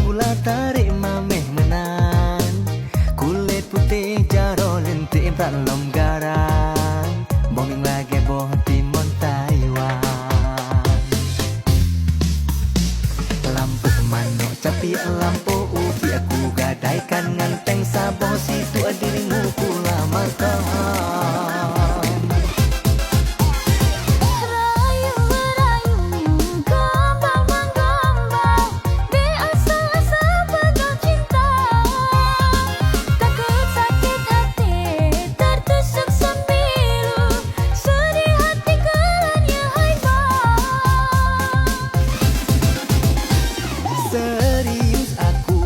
gula tarik mameh menan. Kulit putih jaro lentik tak longgaran. Bombing lagi boh timon Taiwan. Lampu manok capi lampu ubi aku gadaikan nganteng saboh situ dirimu pula makan. Serius aku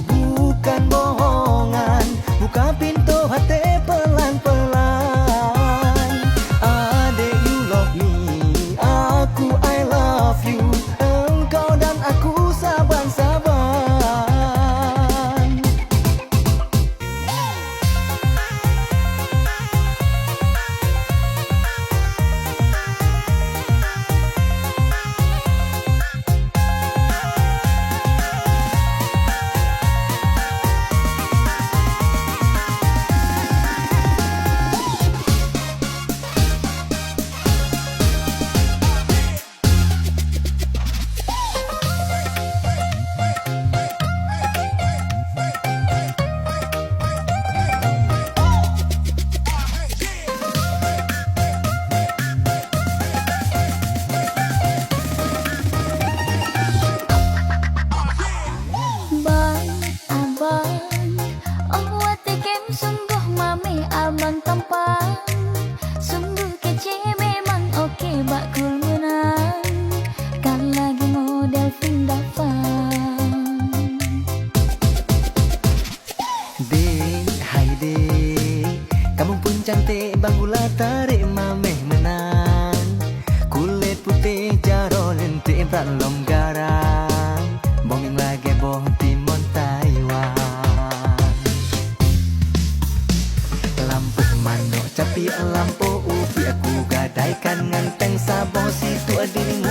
bukan bohongan, buka pintu hati pelan-pelan. Adek you love me, aku I love you. Engkau dan aku saban-saban. Sungguh mami abang tampan, sungguh kece memang oke bakul menang. Kan lagi model Vindavan. Dek, hai dek, kamu pun cantik bang gula tarik mameh menan. Kulit putih jaro lentik tak longgaran. Bombing lagi boh timon Taiwan. Lampu manok capi lampu ubi aku gadaikan nganteng saboh situ dirimu